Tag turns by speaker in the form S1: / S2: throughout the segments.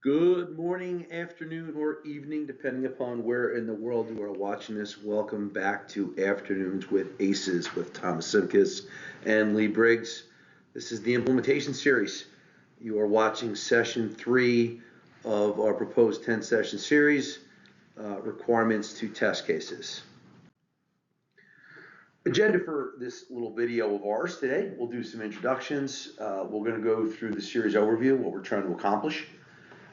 S1: Good morning, afternoon, or evening, depending upon where in the world you are watching this. Welcome back to Afternoons with Aces with Thomas Simkis and Lee Briggs. This is the implementation series. You are watching session 3 of our proposed 10-session series, requirements to test cases. Agenda for this little video of ours today, we'll do some introductions. We're going to go through the series overview, what we're trying to accomplish.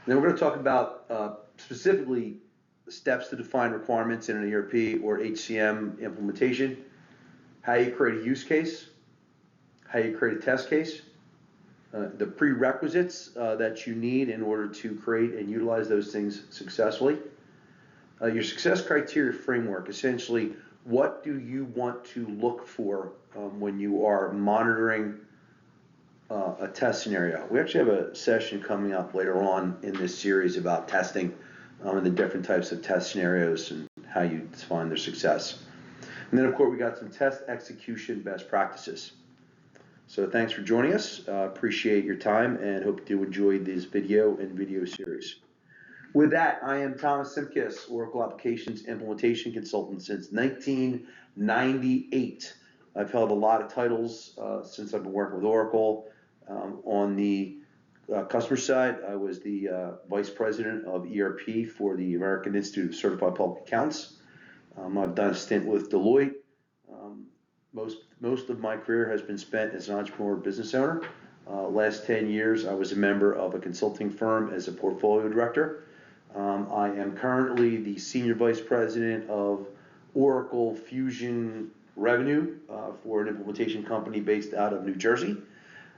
S1: Then we're going to talk about specifically steps to define requirements in an ERP or HCM implementation, how you create a use case, how you create a test case, the prerequisites that you need in order to create and utilize those things successfully, your success criteria framework, essentially what do you want to look for when you are monitoring a test scenario. We actually have a session coming up later on in this series about testing and the different types of test scenarios and how you define their success. And then of course we got some test execution best practices. So thanks for joining us. Appreciate your time and hope you enjoy this video and video series. With that, I am Thomas Simkis, Oracle Applications Implementation Consultant since 1998. I've held a lot of titles since I've been working with Oracle. On the customer side, I was the Vice President of ERP for the American Institute of Certified Public Accounts. I've done a stint with Deloitte. Most of my career has been spent as an entrepreneur business owner. Last 10 years, I was a member of a consulting firm as a portfolio director. I am currently the Senior Vice President of Oracle Fusion Revenue for an implementation company based out of New Jersey.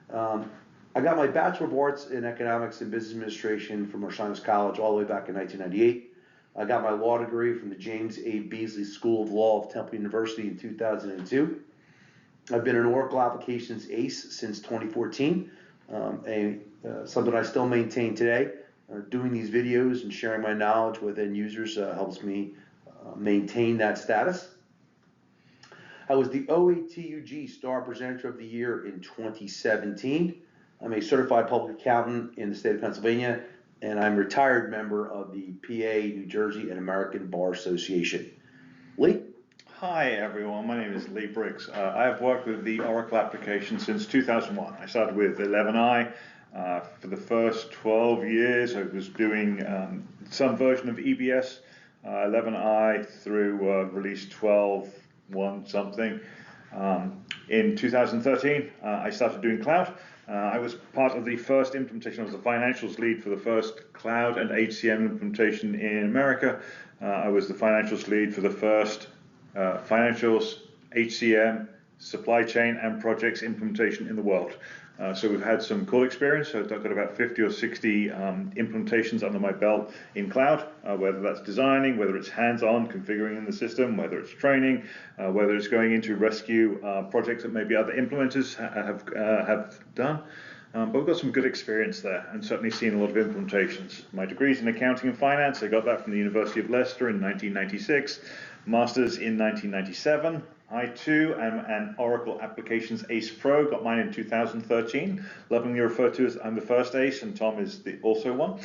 S1: I got my Bachelor of Arts in Economics and Business Administration from Marshall College all the way back in 1998. I got my law degree from the James A. Beasley School of Law of Temple University in 2002. I've been an Oracle Applications ACE since 2014, something I still maintain today. Doing these videos and sharing my knowledge with end users helps me maintain that status. I was the OATUG Star Presenter of the Year in 2017. I'm a certified public accountant in the state of Pennsylvania, and I'm a retired member of the PA, New Jersey, and American Bar Association. Lee?
S2: Hi everyone, my name is Lee Briggs. I have worked with the Oracle application since 2001. I started with 11i. For the first 12 years, I was doing some version of EBS, 11i through release 12.1 something. In 2013, I started doing cloud. I was part of the first implementation. I was the financials lead for the first cloud and HCM implementation in America. I was the financials lead for the first financials, HCM, supply chain, and projects implementation in the world. So we've had some cool experience. So I've got about 50 or 60 implementations under my belt in cloud, whether that's designing, whether it's hands-on configuring in the system, whether it's training, whether it's going into rescue projects that maybe other implementers have done. But we've got some good experience there and certainly seen a lot of implementations. My degree's in accounting and finance. I got that from the University of Leicester in 1996, master's in 1997. I too am an Oracle Applications ACE Pro, got mine in 2013, lovingly referred to as I'm the first ACE, and Tom is also one.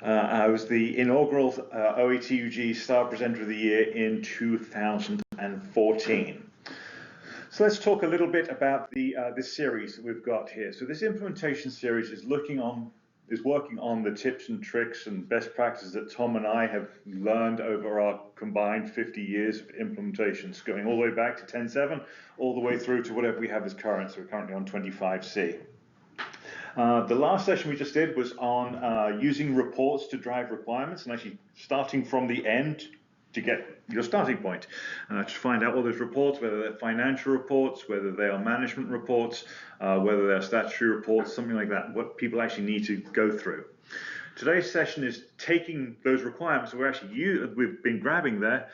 S2: I was the inaugural OATUG Star Presenter of the Year in 2014. So let's talk a little bit about this series that we've got here. So this implementation series is working on the tips and tricks and best practices that Tom and I have learned over our combined 50 years of implementations, going all the way back to 10.7, all the way through to whatever we have as current. So we're currently on 25C. The last session we just did was on using reports to drive requirements and actually starting from the end to get your starting point, to find out all those reports, whether they're financial reports, whether they are management reports, whether they're statutory reports, something like that, what people actually need to go through. Today's session is taking those requirements that we've been grabbing there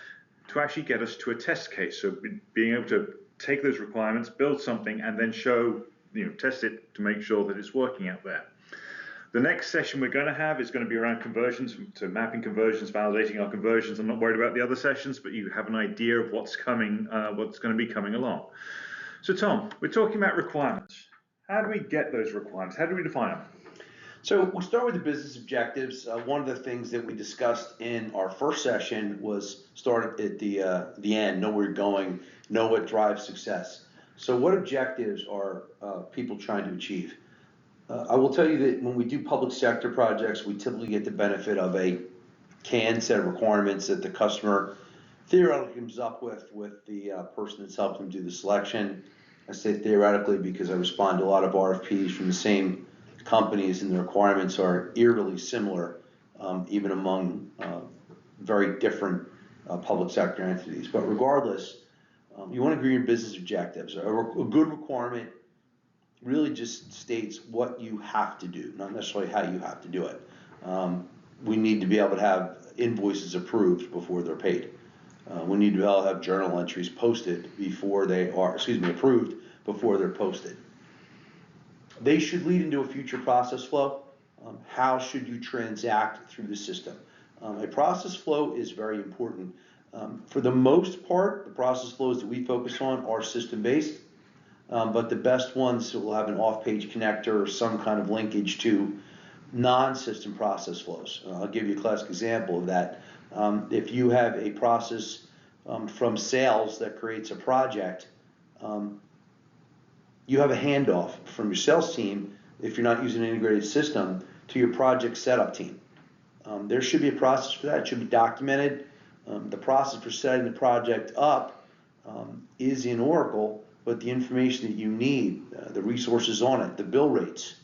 S2: to actually get us to a test case. So being able to take those requirements, build something, and then test it to make sure that it's working out there. The next session we're going to have is going to be around conversions, so mapping conversions, validating our conversions. I'm not worried about the other sessions, but you have an idea of what's coming, what's going to be coming along. So Tom, we're talking about requirements. How do we get those requirements? How do we define them?
S1: So we start with the business objectives. One of the things that we discussed in our first session was start at the end, know where you're going, know what drives success. So what objectives are people trying to achieve? I will tell you that when we do public sector projects, we typically get the benefit of a canned set of requirements that the customer theoretically comes up with the person that's helped them do the selection. I say theoretically because I respond to a lot of RFPs from the same companies, and the requirements are eerily similar, even among very different public sector entities. But regardless, you want to agree on business objectives. A good requirement really just states what you have to do, not necessarily how you have to do it. We need to be able to have invoices approved before they're paid. We need to be able to have journal entries posted before they are, approved before they're posted. They should lead into a future process flow. How should you transact through the system? A process flow is very important. For the most part, the process flows that we focus on are system-based, but the best ones will have an off-page connector or some kind of linkage to non-system process flows. I'll give you a classic example of that. If you have a process from sales that creates a project, you have a handoff from your sales team, if you're not using an integrated system, to your project setup team. There should be a process for that. It should be documented. The process for setting the project up is in Oracle, but the information that you need, the resources on it, the bill rates,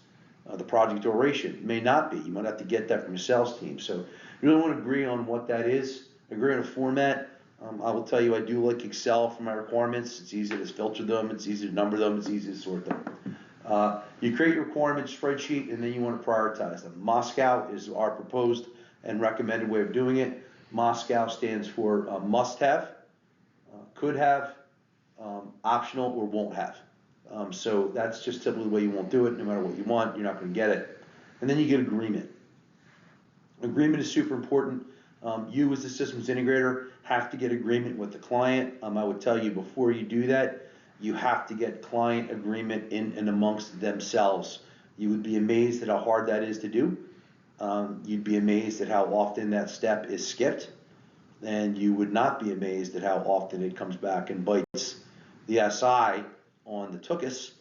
S1: the project duration may not be. You might have to get that from your sales team. So you really want to agree on what that is, agree on a format. I will tell you, I do like Excel for my requirements. It's easy to filter them, it's easy to number them, it's easy to sort them. You create your requirement spreadsheet, and then you want to prioritize them. Moscow is our proposed and recommended way of doing it. Moscow stands for must have, could have, optional, or won't have. So that's just typically the way you won't do it. No matter what you want, you're not going to get it. And then you get agreement. Agreement is super important. You as the systems integrator have to get agreement with the client. I would tell you before you do that, you have to get client agreement in and amongst themselves. You would be amazed at how hard that is to do. You'd be amazed at how often that step is skipped. And you would not be amazed at how often it comes back and bites the SI on the tuchus,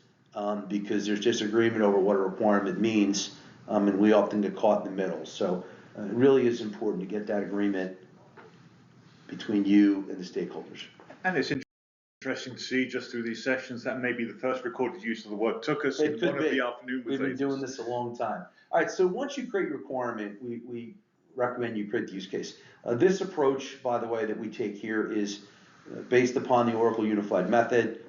S1: because there's disagreement over what a requirement means, and we often get caught in the middle. So it really is important to get that agreement between you and the stakeholders.
S2: And it's interesting to see just through these sessions that may be the first recorded use of the word took us in one of the afternoon.
S1: We've been doing this a long time. All right, so once you create your requirement, we recommend you create the use case. This approach, by the way, that we take here is based upon the Oracle Unified Method.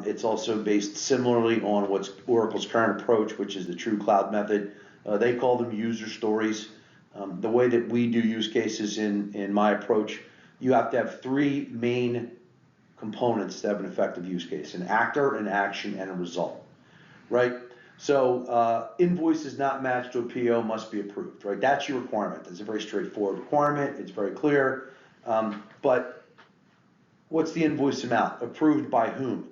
S1: It's also based similarly on what's Oracle's current approach, which is the True Cloud Method. They call them user stories. The way that we do use cases in my approach, you have to have three main components to have an effective use case: an actor, an action, and a result, right? So invoices not matched to a PO must be approved, right? That's your requirement. That's a very straightforward requirement. It's very clear. But what's the invoice amount? Approved by whom?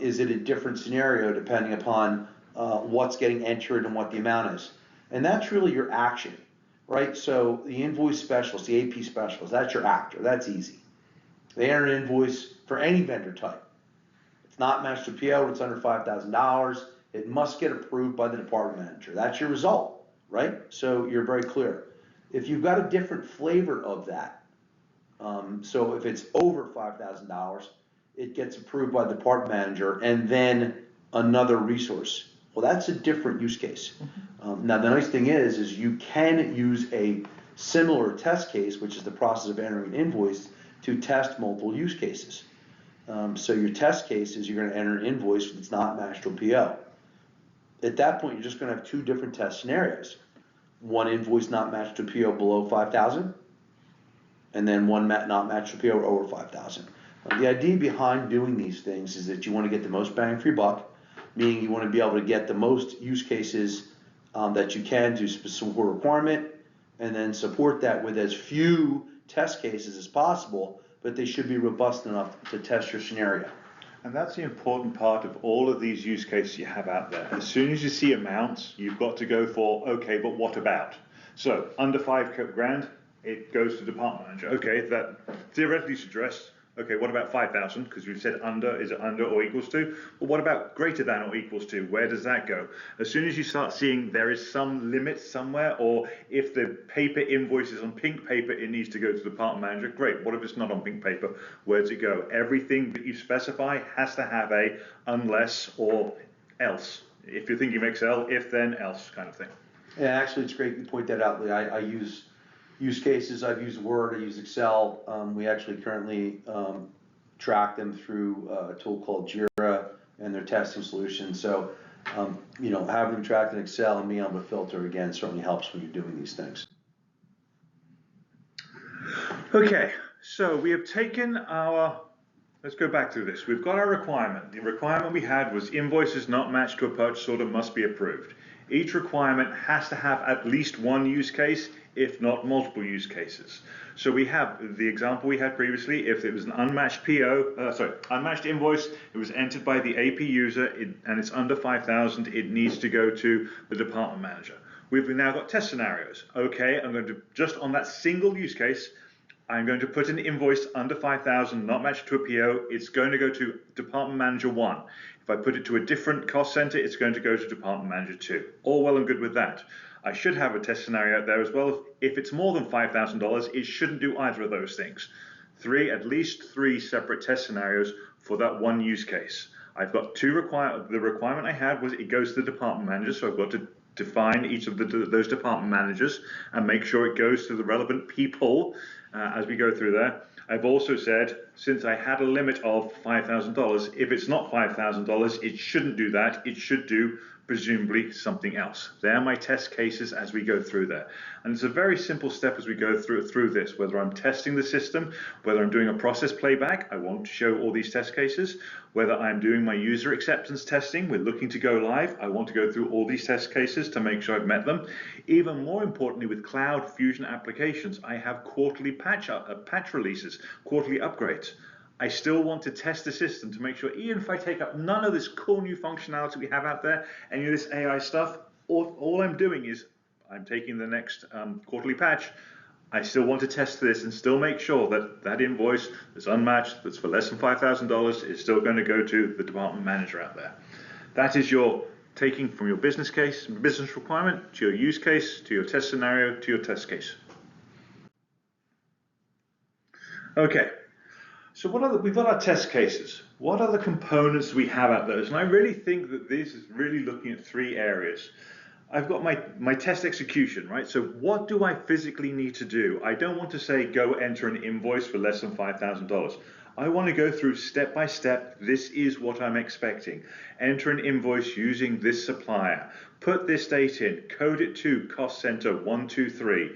S1: Is it a different scenario depending upon what's getting entered and what the amount is? And that's really your action, right? So the invoice specialist, the AP specialist, that's your actor. That's easy. They enter an invoice for any vendor type. It's not matched to PO, it's under $5,000. It must get approved by the department manager. That's your result, right? So you're very clear. If you've got a different flavor of that, so if it's over $5,000, it gets approved by the department manager and then another resource. Well, that's a different use case. Now, the nice thing is you can use a similar test case, which is the process of entering an invoice, to test multiple use cases. So your test case is you're going to enter an invoice that's not matched to a PO. At that point, you're just going to have two different test scenarios. One invoice not matched to a PO below 5,000, and then one not matched to a PO over 5,000. The idea behind doing these things is that you want to get the most bang for your buck, meaning you want to be able to get the most use cases that you can to support requirement, and then support that with as few test cases as possible, but they should be robust enough to test your scenario.
S2: And that's the important part of all of these use cases you have out there. As soon as you see amounts, you've got to go for, okay, but what about? So under $5,000, it goes to department manager. Okay, that theoretically suggests, okay, what about 5,000? Because we've said under, is it under or equals to? But what about greater than or equals to? Where does that go? As soon as you start seeing there is some limit somewhere, or if the paper invoice is on pink paper, it needs to go to the department manager. Great, what if it's not on pink paper? Where does it go? Everything that you specify has to have a unless or else. If you're thinking of Excel, if then else kind of thing.
S1: Yeah, actually, it's great you point that out, Lee. I use use cases. I've used Word, I use Excel. We actually currently track them through a tool called Jira and their testing solution. So, having them tracked in Excel and being able to filter again certainly helps when you're doing these things.
S2: Okay, so we have taken let's go back through this. We've got our requirement. The requirement we had was invoices not matched to a purchase order must be approved. Each requirement has to have at least one use case, if not multiple use cases. So we have the example we had previously. If it was an unmatched unmatched invoice, it was entered by the AP user and it's under 5,000, it needs to go to the department manager. We've now got test scenarios. Okay, I'm going to, just on that single use case, I'm going to put an invoice under 5,000, not matched to a PO. It's going to go to department manager 1. If I put it to a different cost center, it's going to go to department manager 2. All well and good with that. I should have a test scenario out there as well. If it's more than $5,000, it shouldn't do either of those things. At least three separate test scenarios for that one use case. I've got the requirement I had was it goes to the department manager, so I've got to define each of those department managers and make sure it goes to the relevant people as we go through there. I've also said, since I had a limit of $5,000, if it's not $5,000, it shouldn't do that. It should do presumably something else. They're my test cases as we go through there. And it's a very simple step as we go through this, whether I'm testing the system, whether I'm doing a process playback, I want to show all these test cases, whether I'm doing my user acceptance testing, we're looking to go live, I want to go through all these test cases to make sure I've met them. Even more importantly, with Cloud Fusion applications, I have quarterly patch releases, quarterly upgrades. I still want to test the system to make sure, even if I take up none of this cool new functionality we have out there, any of this AI stuff, all I'm doing is I'm taking the next quarterly patch. I still want to test this and still make sure that that invoice that's unmatched, that's for less than $5,000, is still going to go to the department manager out there. That is your taking from your business case, business requirement, to your use case, to your test scenario, to your test case. Okay. So we've got our test cases. What are the components we have out there? And I really think that this is really looking at three areas. I've got my test execution, right? So what do I physically need to do? I don't want to say go enter an invoice for less than $5,000. I want to go through step by step. This is what I'm expecting. Enter an invoice using this supplier. Put this date in. Code it to cost center 123.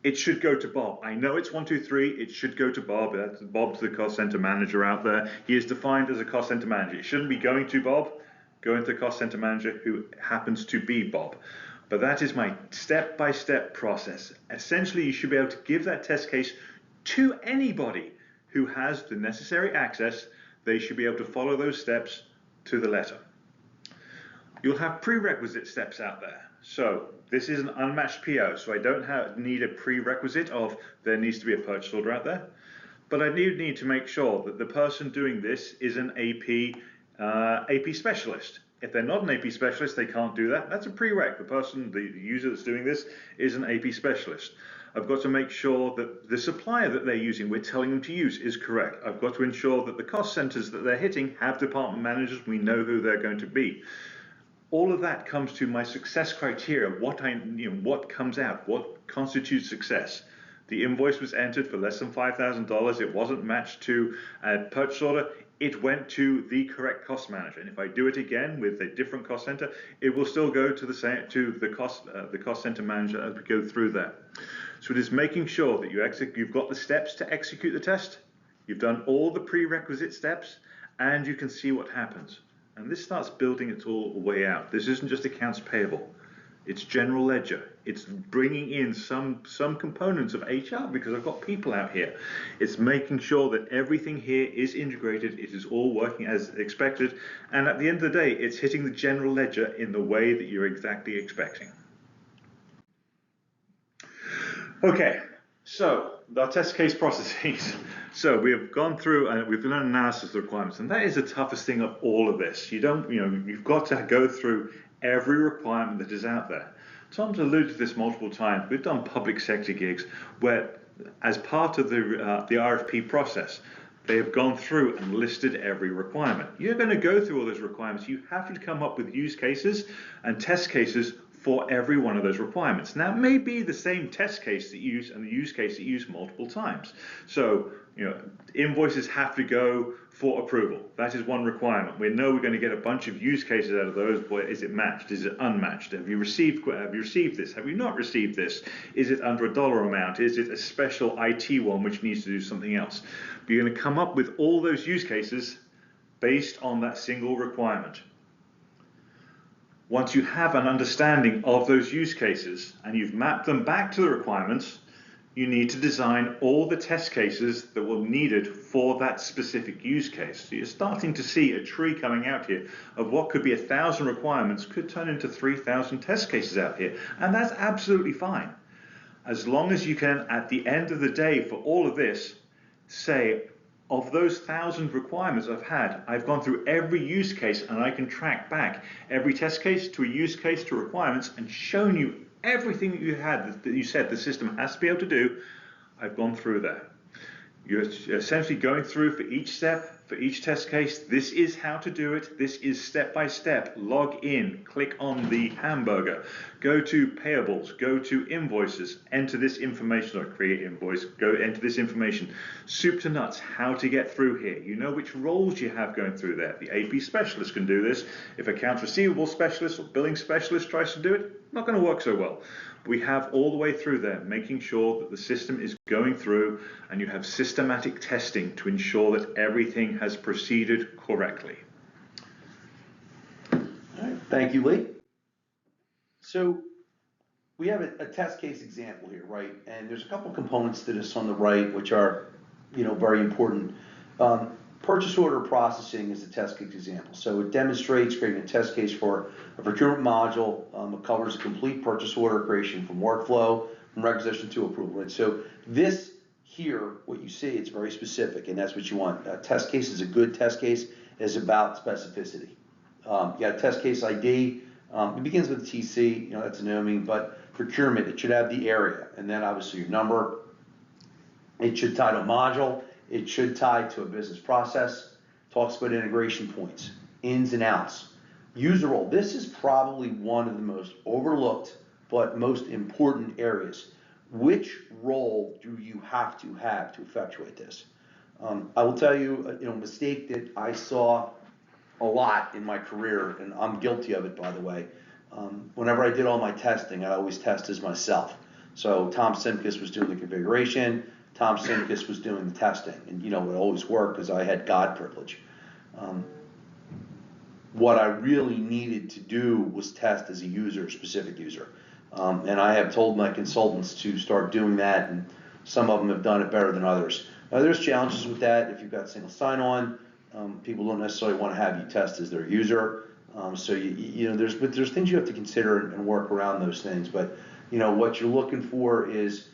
S2: It should go to Bob. I know it's 123. It should go to Bob. Bob's the cost center manager out there. He is defined as a cost center manager. It shouldn't be going to Bob. Going to the cost center manager who happens to be Bob. But that is my step-by-step process. Essentially, you should be able to give that test case to anybody who has the necessary access. They should be able to follow those steps to the letter. You'll have prerequisite steps out there. So this is an unmatched PO, so I don't need a prerequisite of there needs to be a purchase order out there. But I need to make sure that the person doing this is an AP specialist. If they're not an AP specialist, they can't do that. That's a prereq. The user that's doing this is an AP specialist. I've got to make sure that the supplier that they're using, we're telling them to use, is correct. I've got to ensure that the cost centers that they're hitting have department managers. We know who they're going to be. All of that comes to my success criteria, what comes out, what constitutes success. The invoice was entered for less than $5,000. It wasn't matched to a purchase order. It went to the correct cost manager. And if I do it again with a different cost center, it will still go to the cost center manager as we go through there. So it is making sure that you've got the steps to execute the test, you've done all the prerequisite steps, and you can see what happens. And this starts building its all way out. This isn't just accounts payable. It's general ledger. It's bringing in some components of HR because I've got people out here. It's making sure that everything here is integrated. It is all working as expected. And at the end of the day, it's hitting the general ledger in the way that you're exactly expecting. Okay, so our test case processes. So we have gone through and we've done an analysis of the requirements, and that is the toughest thing of all of this. You've got to go through every requirement that is out there. Tom's alluded to this multiple times. We've done public sector gigs where, as part of the RFP process, they have gone through and listed every requirement. You're going to go through all those requirements. You have to come up with use cases and test cases for every one of those requirements. Now, it may be the same test case that you use and the use case that you use multiple times. So, invoices have to go for approval. That is one requirement. We know we're going to get a bunch of use cases out of those. Is it matched? Is it unmatched? Have you received this? Have you not received this? Is it under a dollar amount? Is it a special IT one which needs to do something else? But you're going to come up with all those use cases based on that single requirement. Once you have an understanding of those use cases and you've mapped them back to the requirements, you need to design all the test cases that will be needed for that specific use case. So you're starting to see a tree coming out here of what could be 1,000 requirements could turn into 3,000 test cases out here. And that's absolutely fine. As long as you can, at the end of the day, for all of this, say, of those 1,000 requirements I've gone through every use case and I can track back every test case to a use case to requirements and shown you everything that you had that you said the system has to be able to do. I've gone through there. You're essentially going through for each step, for each test case. This is how to do it. This is step by step. Log in, click on the hamburger, go to payables, go to invoices, enter this information, or create invoice, go enter this information. Soup to nuts, how to get through here. You know which roles you have going through there. The AP specialist can do this. If accounts receivable specialist or billing specialist tries to do it, not going to work so well. We have all the way through there, making sure that the system is going through and you have systematic testing to ensure that everything has proceeded correctly.
S1: All right, thank you, Lee. So we have a test case example here, right? And there's a couple components to this on the right, which are, very important. Purchase order processing is a test case example. So it demonstrates creating a test case for a procurement module. It covers a complete purchase order creation from workflow, from requisition to approval. And so this here, what you see, it's very specific, and that's what you want. A test case is a good test case, is about specificity. You got a test case ID. It begins with TC, that's annoying, but procurement, it should have the area, and then obviously your number. It should tie to a module. It should tie to a business process. Talks about integration points, ins and outs. User role. This is probably one of the most overlooked but most important areas. Which role do you have to effectuate this? I will tell you, a mistake that I saw a lot in my career, and I'm guilty of it, by the way. Whenever I did all my testing, I always test as myself. So Tom Simkus was doing the configuration. Tom Simkus was doing the testing, and it always worked because I had God privilege. What I really needed to do was test as a user, specific user. And I have told my consultants to start doing that, and some of them have done it better than others. Now, there's challenges with that. If you've got single sign-on, people don't necessarily want to have you test as their user. So there's things you have to consider and work around those things. But what you're looking for is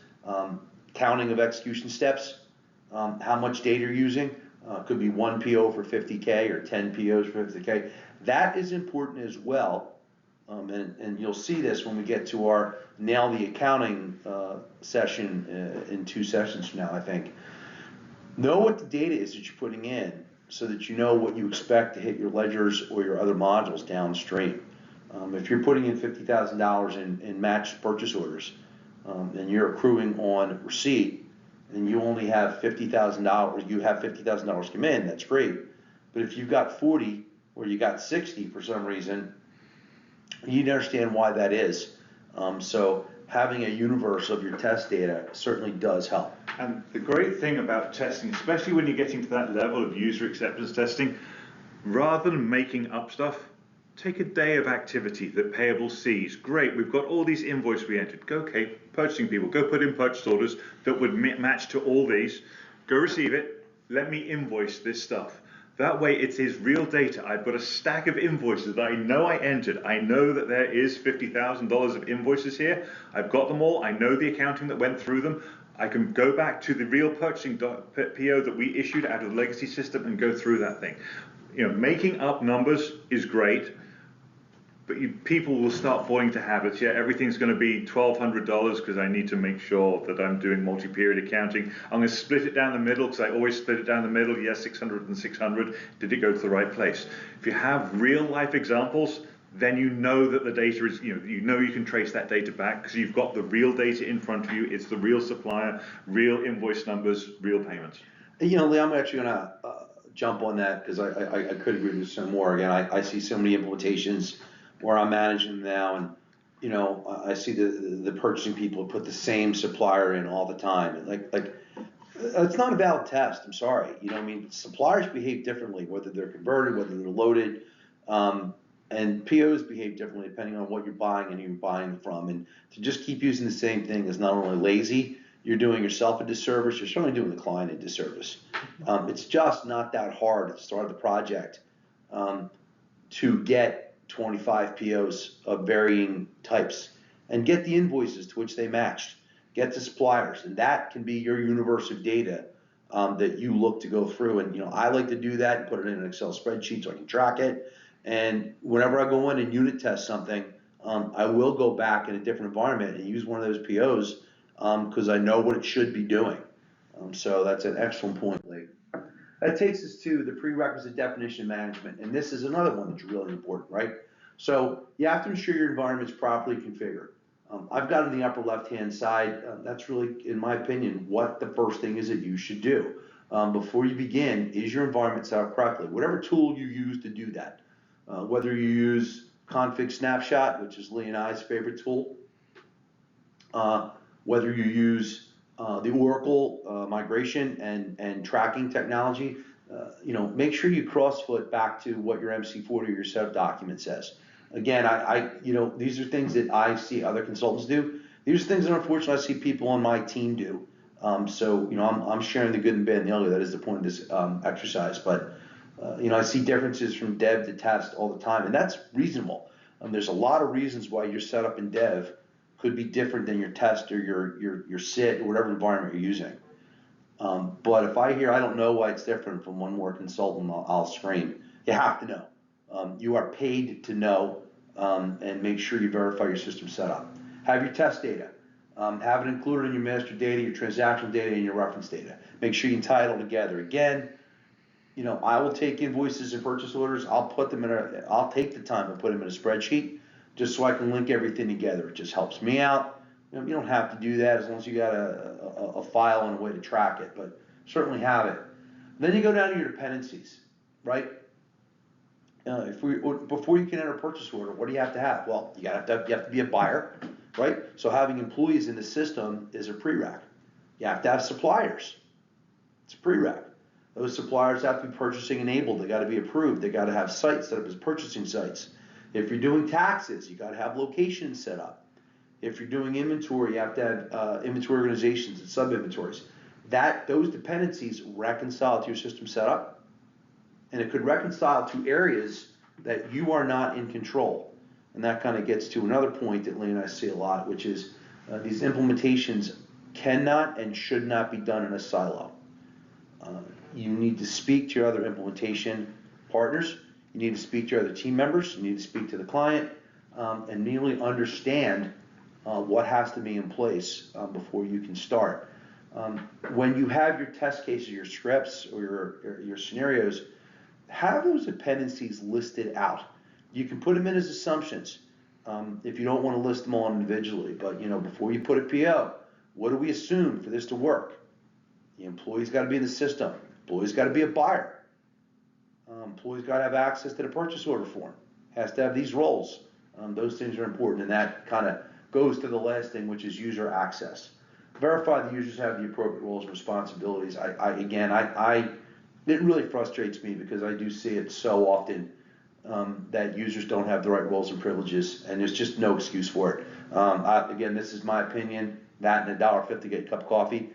S1: counting of execution steps, how much data you're using. Could be one PO for 50K or 10 POs for 50K. That is important as well. And you'll see this when we get to our Nail the Accounting session in 2 sessions from now, I think. Know what the data is that you're putting in so that you know what you expect to hit your ledgers or your other modules downstream. If you're putting in $50,000 in matched purchase orders, and you're accruing on receipt, and you only have $50,000, you have $50,000 come in, that's great. But if you've got 40 or you got 60 for some reason, you need to understand why that is. So having a universe of your test data certainly does help.
S2: And the great thing about testing, especially when you're getting to that level of user acceptance testing, rather than making up stuff, Take a day of activity that payable sees. Great, we've got all these invoices we entered. Go, okay, purchasing people, go put in purchase orders that would match to all these. Go receive it. Let me invoice this stuff. That way it is real data. I've got a stack of invoices that I know I entered. I know that there is $50,000 of invoices here. I've got them all. I know the accounting that went through them. I can go back to the real purchasing PO that we issued out of the legacy system and go through that thing. Making up numbers is great, but people will start falling to habits. Yeah, everything's going to be $1,200 because I need to make sure that I'm doing multi-period accounting. I'm going to split it down the middle because I always split it down the middle. Yes, 600 and 600. Did it go to the right place? If you have real life examples, then you know that the data is, you can trace that data back because you've got the real data in front of you. It's the real supplier, real invoice numbers, real payments.
S1: Lee, I'm actually going to jump on that because I could agree with some more. Again, I see so many implementations where I'm managing them now, and I see the purchasing people put the same supplier in all the time. Like it's not a valid test. I'm sorry. Suppliers behave differently, whether they're converted, whether they're loaded, and POs behave differently depending on what you're buying and who you're buying from. And to just keep using the same thing is not only lazy, you're doing yourself a disservice. You're certainly doing the client a disservice. It's just not that hard at the start of the project to get 25 POs of varying types and get the invoices to which they matched, get the suppliers, and that can be your universe of data that you look to go through. And I like to do that and put it in an Excel spreadsheet so I can track it. And whenever I go in and unit test something, I will go back in a different environment and use one of those POs because I know what it should be doing. So that's an excellent point, Lee. That takes us to the prerequisite definition management, and this is another one that's really important, right? So you have to ensure your environment's properly configured. I've got on the upper left-hand side, that's really, in my opinion, what the first thing is that you should do. Before you begin, is your environment set up correctly? Whatever tool you use to do that, whether you use Config Snapshot, which is Lee and I's favorite tool, whether you use the Oracle migration and tracking technology, make sure you crossfoot back to what your MC40 or your setup document says. Again, these are things that I see other consultants do. These are things that unfortunately I see people on my team do. So I'm sharing the good and bad and the ugly. That is the point of this exercise. But I see differences from dev to test all the time, and that's reasonable. There's a lot of reasons why your setup in dev could be different than your test or your SIT or whatever environment you're using. But if I hear I don't know why it's different from one more consultant, I'll scream. You have to know. You are paid to know, and make sure you verify your system setup. Have your test data. Have it included in your master data, your transactional data, and your reference data. Make sure you tie it all together. Again, I will take invoices and purchase orders. I'll take the time to put them in a spreadsheet just so I can link everything together. It just helps me out. You don't have to do that as long as you got a file and a way to track it, but certainly have it. Then you go down to your dependencies, right? Before you can enter a purchase order, what do you have to have? Well, you have to be a buyer, right? So having employees in the system is a prereq. You have to have suppliers. It's a prereq. Those suppliers have to be purchasing enabled. They got to be approved. They got to have sites set up as purchasing sites. If you're doing taxes, you got to have locations set up. If you're doing inventory, you have to have inventory organizations and sub-inventories. Those dependencies reconcile to your system setup, and it could reconcile to areas that you are not in control. And that kind of gets to another point that Lee and I see a lot, which is these implementations cannot and should not be done in a silo. You need to speak to your other implementation partners. You need to speak to your other team members. You need to speak to the client and really understand what has to be in place before you can start. When you have your test cases, your scripts, or your scenarios, have those dependencies listed out. You can put them in as assumptions if you don't want to list them all individually. But before you put a PO, what do we assume for this to work? The employee's got to be in the system. Employee's got to be a buyer. Employee's got to have access to the purchase order form. Has to have these roles. Those things are important, and that kind of goes to the last thing, which is user access. Verify the users have the appropriate roles and responsibilities. It really frustrates me because I do see it so often that users don't have the right roles and privileges, and there's just no excuse for it. Again, this is my opinion, that and $1.50 to get a cup of coffee.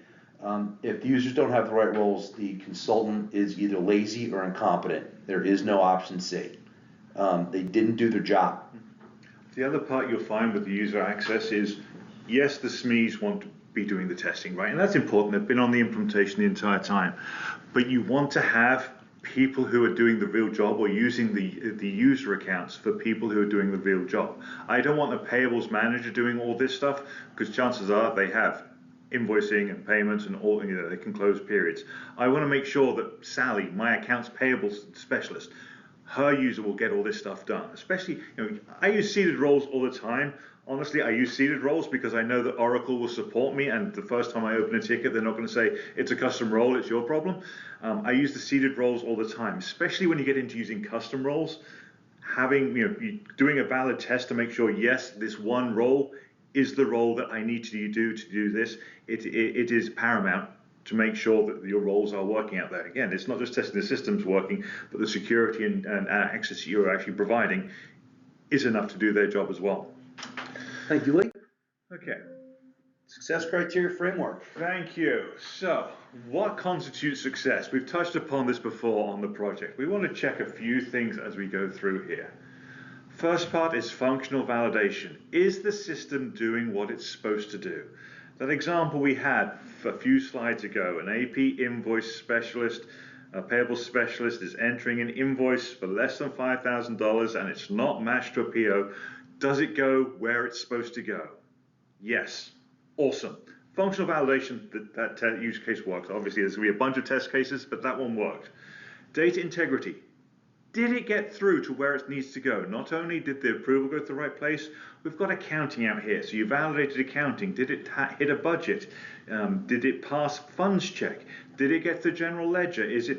S1: If the users don't have the right roles, the consultant is either lazy or incompetent. There is no option C. They didn't do their job.
S2: The other part you'll find with the user access is, yes, the SMEs want to be doing the testing, right? And that's important. They've been on the implementation the entire time. But you want to have people who are doing the real job, or using the user accounts for people who are doing the real job. I don't want a payables manager doing all this stuff, because chances are they have invoicing and payments and all, they can close periods. I want to make sure that Sally, my accounts payable specialist, her user will get all this stuff done. Especially, I use seeded roles all the time. Honestly, I use seeded roles because I know that Oracle will support me, and the first time I open a ticket, they're not going to say, it's a custom role, it's your problem. I use the seeded roles all the time, especially when you get into using custom roles. Doing a valid test to make sure, yes, this one role is the role that I need to do this. It is paramount to make sure that your roles are working out there. Again, it's not just testing the systems working, but the security and access you're actually providing is enough to do their job as well.
S1: Thank you, Lee.
S2: Okay.
S1: Success criteria framework.
S2: Thank you. So, what constitutes success? We've touched upon this before on the project. We want to check a few things as we go through here. First part is functional validation. Is the system doing what it's supposed to do? That example we had a few slides ago, an AP invoice specialist, a payable specialist is entering an invoice for less than $5,000 and it's not matched to a PO. Does it go where it's supposed to go? Yes. Awesome. Functional validation, that use case works. Obviously, there's going to be a bunch of test cases, but that one worked. Data integrity. Did it get through to where it needs to go? Not only did the approval go to the right place, we've got accounting out here. So you validated accounting. Did it hit a budget? Did it pass funds check? Did it get to the general ledger? Is your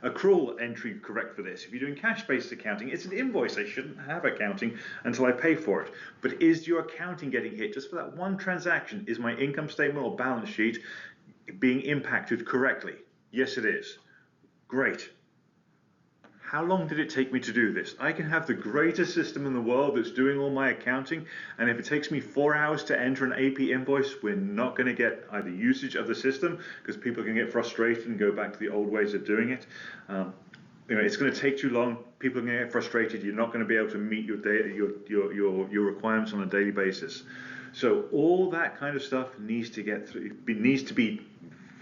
S2: accrual entry correct for this? If you're doing cash-based accounting, it's an invoice. I shouldn't have accounting until I pay for it. But is your accounting getting hit just for that one transaction? Is my income statement or balance sheet being impacted correctly? Yes, it is. Great. How long did it take me to do this? I can have the greatest system in the world that's doing all my accounting, and if it takes me 4 hours to enter an AP invoice, we're not going to get either usage of the system, because people can get frustrated and go back to the old ways of doing it. It's going to take too long. People are going to get frustrated. You're not going to be able to meet your requirements on a daily basis. So all that kind of stuff needs to get through. It needs to be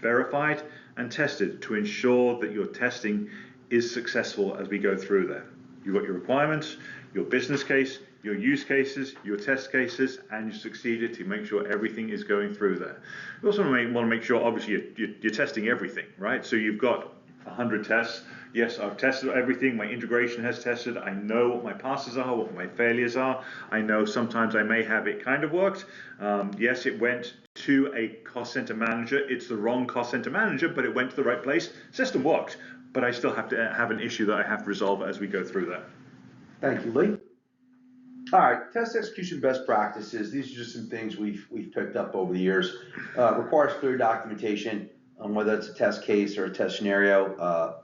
S2: verified and tested to ensure that your testing is successful as we go through there. You've got your requirements, your business case, your use cases, your test cases, and you succeeded to make sure everything is going through there. You also want to make sure, obviously, you're testing everything, right? So you've got 100 tests. Yes, I've tested everything. My integration has tested. I know what my passes are, what my failures are. I know sometimes I may have it kind of worked. Yes, it went to a cost center manager. It's the wrong cost center manager, but it went to the right place. System worked, but I still have to have an issue that I have to resolve as we go through that.
S1: Thank you, Lee. All right, test execution best practices. These are just some things we've picked up over the years. Requires clear documentation, whether it's a test case or a test scenario.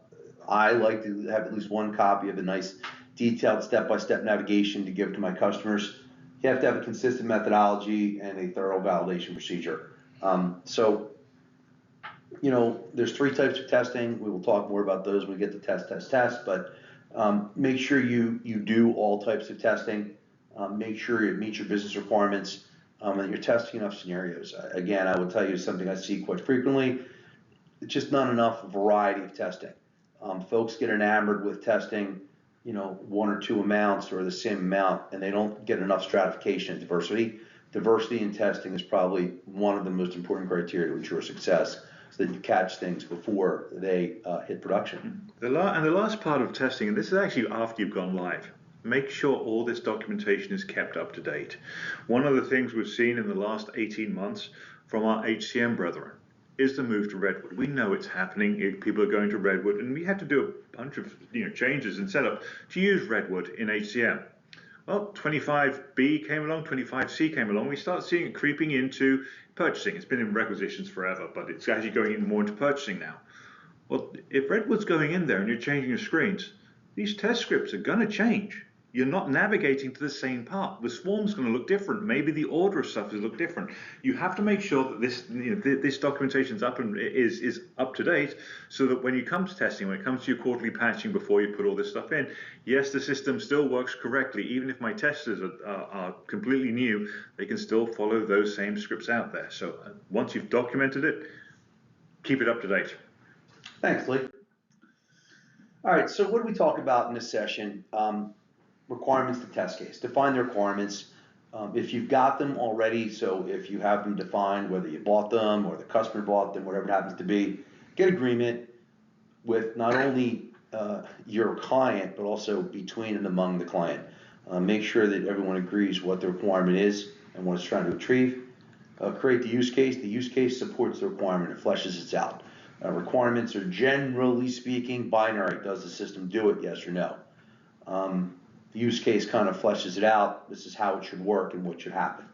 S1: I like to have at least one copy of a nice detailed step-by-step navigation to give to my customers. You have to have a consistent methodology and a thorough validation procedure. There's 3 types of testing. We will talk more about those when we get to test, but make sure you do all types of testing. Make sure it meets your business requirements, and that you're testing enough scenarios. Again, I will tell you something I see quite frequently. It's just not enough variety of testing. Folks get enamored with testing, 1 or 2 amounts or the same amount, and they don't get enough stratification and diversity. Diversity in testing is probably one of the most important criteria to ensure success, so that you catch things before they hit production.
S2: The last part of testing, and this is actually after you've gone live, make sure all this documentation is kept up to date. One of the things we've seen in the last 18 months from our HCM brethren is the move to Redwood. We know it's happening. People are going to Redwood, and we had to do a bunch of changes and setup to use Redwood in HCM. Well, 25B came along, 25C came along. We start seeing it creeping into purchasing. It's been in requisitions forever, but it's actually going more into purchasing now. Well, if Redwood's going in there and you're changing your screens, these test scripts are going to change. You're not navigating to the same part. The swarm's going to look different. Maybe the order of stuff is look different. You have to make sure that this documentation is up to date, so that when you come to testing, when it comes to your quarterly patching before you put all this stuff in, yes, the system still works correctly. Even if my testers are completely new, they can still follow those same scripts out there. So once you've documented it, keep it up to date.
S1: Thanks, Lee. All right, so what do we talk about in this session? Requirements to test case. Define the requirements. If you've got them already, so if you have them defined, whether you bought them or the customer bought them, whatever it happens to be, get agreement with not only your client, but also between and among the client. Make sure that everyone agrees what the requirement is and what it's trying to achieve. Create the use case. The use case supports the requirement. It fleshes it out. Requirements are generally speaking binary. Does the system do it? Yes or no. The use case kind of fleshes it out. This is how it should work and what should happen.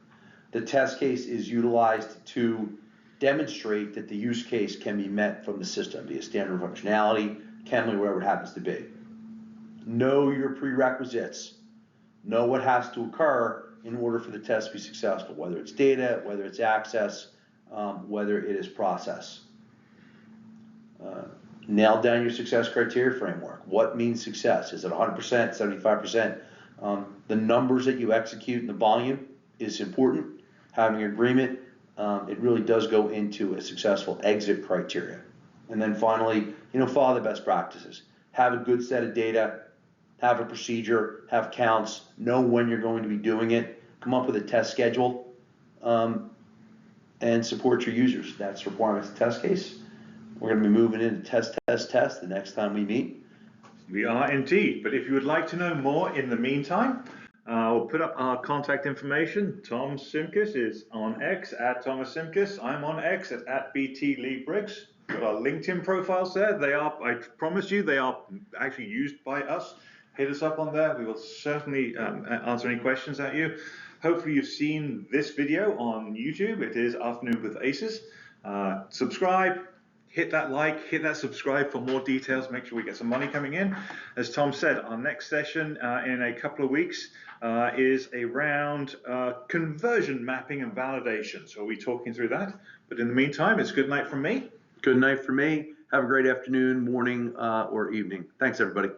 S1: The test case is utilized to demonstrate that the use case can be met from the system, be it standard functionality, Kenley, whatever it happens to be. Know your prerequisites. Know what has to occur in order for the test to be successful, whether it's data, whether it's access, whether it is process. Nail down your success criteria framework. What means success? Is it 100%, 75%? The numbers that you execute and the volume is important. Having agreement, it really does go into a successful exit criteria. And then finally, follow the best practices. Have a good set of data, have a procedure, have counts, know when you're going to be doing it, come up with a test schedule, and support your users. That's requirements of test case. We're going to be moving into test the next time we meet.
S2: We are indeed. But if you would like to know more in the meantime, we'll put up our contact information. Tom Simkis is on X at Thomas Simkis. I'm on X at BT Lee Briggs. Got our LinkedIn profiles there. They are, I promise you, they are actually used by us. Hit us up on there. We will certainly answer any questions at you. Hopefully you've seen this video on YouTube. It is Afternoon with Aces. Subscribe. Hit that like, hit that subscribe for more details. Make sure we get some money coming in. As Tom said, our next session in a couple of weeks is around conversion mapping and validation. So we'll be talking through that. But in the meantime, it's good night from me.
S1: Good night from me. Have a great afternoon, morning, or evening. Thanks, everybody.